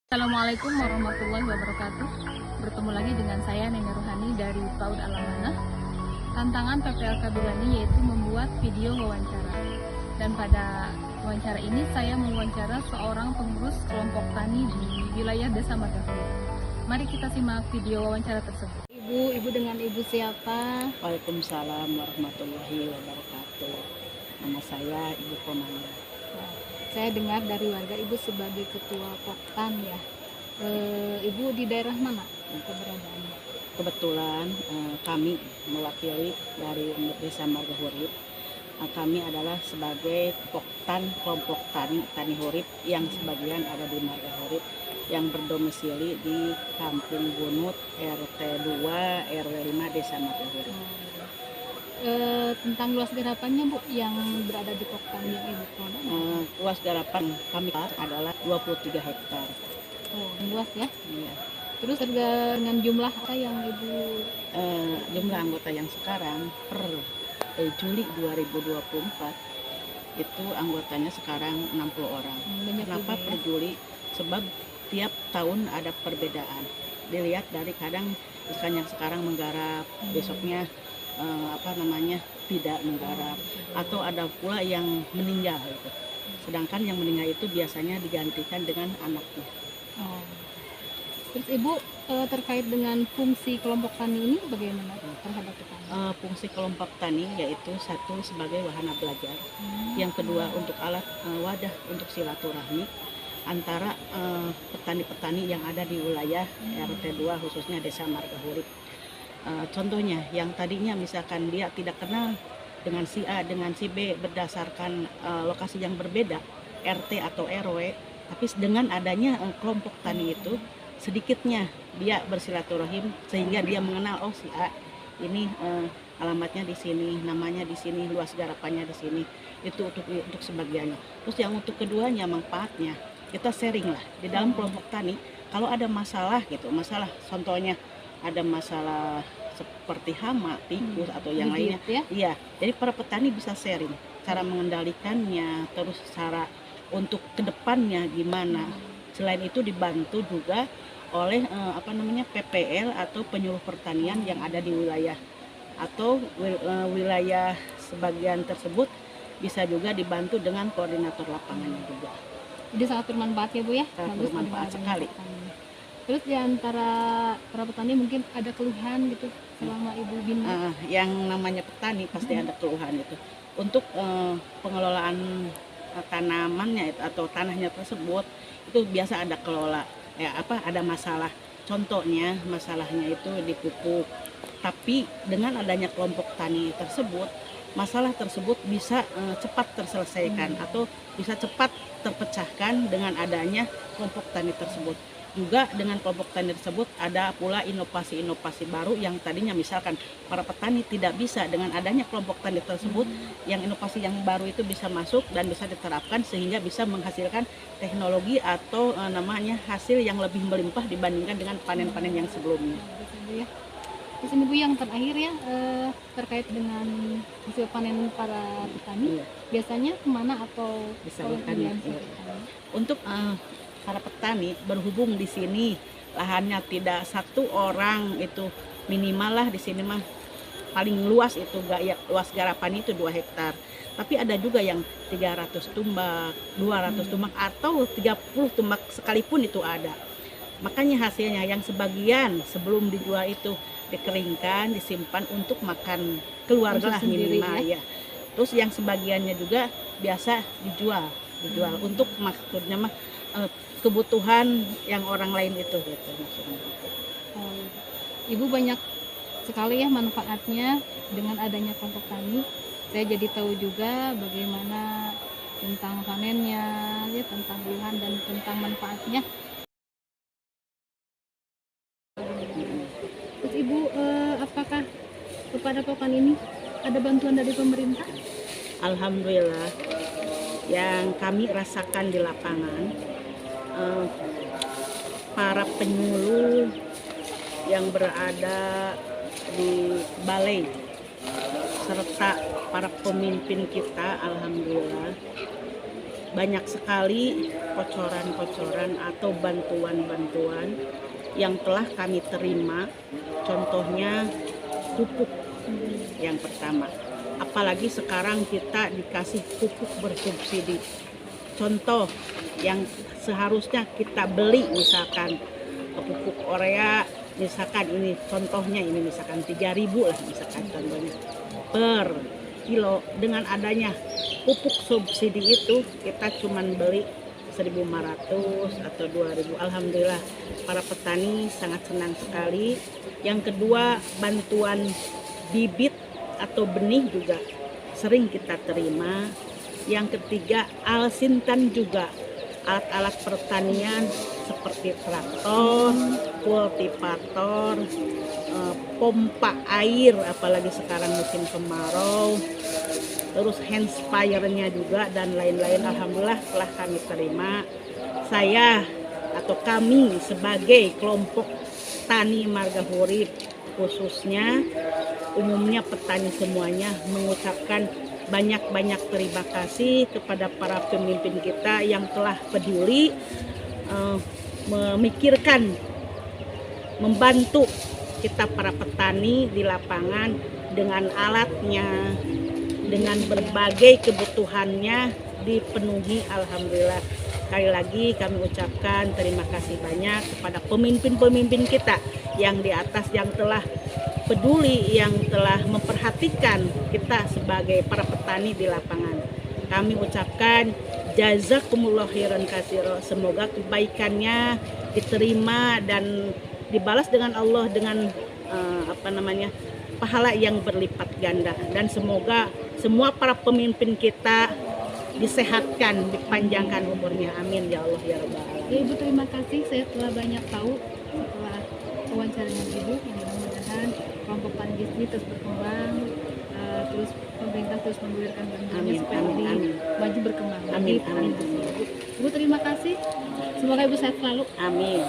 Assalamualaikum warahmatullahi wabarakatuh. Bertemu lagi dengan saya Neni Ruhani dari PAUD Alamana. Tantangan PPLK Bilani yaitu membuat video wawancara. Dan pada wawancara ini saya mewawancara seorang pengurus kelompok tani di wilayah Desa Margahuri. Mari kita simak video wawancara tersebut. Ibu dengan ibu siapa? Waalaikumsalam warahmatullahi wabarakatuh. Nama saya Ibu Komanda. Saya dengar dari warga ibu sebagai ketua Poktan ya. Ibu di daerah mana keberadaannya? Kebetulan kami mewakili dari Desa Margahuri. Kami adalah sebagai Poktan kelompok Tani Hurip yang sebagian ada di Margahuri, yang berdomisili di Kampung Bunut RT 2 RW 5 Desa Margahuri. Tentang luas garapannya Bu yang berada di Poktan yang ibu kelola? Luas garapan kami adalah 23 hektar. Oh, luas ya. Iya. Terus dengan jumlah apa yang ibu? Jumlah anggota yang sekarang per Juli 2024 itu anggotanya sekarang 60 orang. Kenapa per Juli? Sebab tiap tahun ada perbedaan. Dilihat dari kadang ikan yang sekarang menggarap, besoknya tidak menggarap, atau ada pula yang meninggal gitu. Sedangkan yang meninggal itu biasanya digantikan dengan anaknya. Oh. Terus ibu terkait dengan fungsi kelompok tani ini bagaimana terhadap petani? Fungsi kelompok tani yaitu satu sebagai wahana belajar, yang kedua untuk alat wadah untuk silaturahmi antara petani-petani yang ada di wilayah RT 2 khususnya Desa Margahuri. Contohnya yang tadinya misalkan dia tidak kenal dengan si A dengan si B berdasarkan lokasi yang berbeda RT atau RW, tapi dengan adanya kelompok tani itu sedikitnya dia bersilaturahim sehingga dia mengenal, oh si A ini alamatnya di sini, namanya di sini, luas garapannya di sini. Itu untuk sebagiannya. Terus yang untuk keduanya manfaatnya kita sharing lah di dalam kelompok tani. Kalau ada masalah gitu, masalah contohnya ada masalah seperti hama, tikus atau yang lainnya, ya? Iya. Jadi para petani bisa sharing cara mengendalikannya, terus cara untuk kedepannya gimana. Selain itu dibantu juga oleh PPL atau penyuluh pertanian yang ada di wilayah atau wilayah sebagian tersebut bisa juga dibantu dengan koordinator lapangannya juga. Jadi sangat bermanfaat ya Bu ya? Sangat bermanfaat sekali. Terus di antara para petani mungkin ada keluhan gitu selama ibu bina? Yang namanya petani pasti ada keluhan itu. Untuk pengelolaan tanamannya atau tanahnya tersebut itu biasa ada ada masalah. Contohnya masalahnya itu di pupuk. Tapi dengan adanya kelompok tani tersebut, masalah tersebut bisa cepat terselesaikan atau bisa cepat terpecahkan dengan adanya kelompok tani tersebut. Juga dengan kelompok tani tersebut ada pula inovasi-inovasi baru yang tadinya misalkan para petani tidak bisa, dengan adanya kelompok tani tersebut yang inovasi yang baru itu bisa masuk dan bisa diterapkan sehingga bisa menghasilkan teknologi atau hasil yang lebih melimpah dibandingkan dengan panen-panen yang sebelumnya. Terus ini Bu yang terakhir ya, terkait dengan hasil panen para petani, biasanya kemana atau disalurkan? Untuk para petani berhubung di sini lahannya tidak satu orang, itu minimal lah di sini mah paling luas itu luas garapan itu 2 hektar. Tapi ada juga yang 300 tumbak, 200 tumbak atau 30 tumbak sekalipun itu ada. Makanya hasilnya yang sebagian sebelum dijual itu dikeringkan, disimpan untuk makan keluarga lah minimal ya. Terus yang sebagiannya juga biasa dijual untuk maksudnya mah kebutuhan yang orang lain itu gitu maksudnya. Ibu banyak sekali ya manfaatnya dengan adanya kelompok tani. Saya jadi tahu juga bagaimana tentang panennya, ya, tentang keluhan dan tentang manfaatnya. Terus Ibu apakah kepada Poktan ini ada bantuan dari pemerintah? Alhamdulillah, yang kami rasakan di lapangan, para penyuluh yang berada di balai serta para pemimpin kita, alhamdulillah banyak sekali kocoran-kocoran atau bantuan-bantuan yang telah kami terima. Contohnya pupuk yang pertama. Apalagi sekarang kita dikasih pupuk bersubsidi. Contoh yang seharusnya kita beli misalkan pupuk urea, misalkan ini contohnya ini misalkan 3.000 lah misalkan contohnya per kilo. Dengan adanya pupuk subsidi itu kita cuman beli 1.500 atau 2.000. Alhamdulillah para petani sangat senang sekali. Yang kedua, bantuan bibit atau benih juga sering kita terima. Yang ketiga, alsintan juga, alat-alat pertanian seperti traktor, kultivator, pompa air apalagi sekarang musim kemarau, terus hand sprayer-nya juga dan lain-lain. Alhamdulillah telah kami terima. Saya atau kami sebagai kelompok Tani Marga Hurib, khususnya umumnya petani semuanya, mengucapkan banyak-banyak terima kasih kepada para pemimpin kita yang telah peduli, memikirkan, membantu kita para petani di lapangan dengan alatnya, dengan berbagai kebutuhannya dipenuhi. Alhamdulillah. Sekali lagi kami ucapkan terima kasih banyak kepada pemimpin-pemimpin kita yang di atas, yang telah peduli, yang telah memperhatikan kita sebagai para petani di lapangan. Kami ucapkan jazakumullah khairan katsira. Semoga kebaikannya diterima dan dibalas dengan Allah dengan pahala yang berlipat ganda, dan semoga semua para pemimpin kita disehatkan, dipanjangkan umurnya. Amin ya Allah ya Rabbal alamin. Ya Ibu, terima kasih. Saya telah banyak tahu setelah wawancaranya Ibu. Mudah-mudahan kelompok Tani Gisli terus berkembang, terus pemerintah terus menggulirkan bantuannya supaya lebih maju berkembang. Amin. Ibu terima kasih. Semoga Ibu sehat selalu. Amin.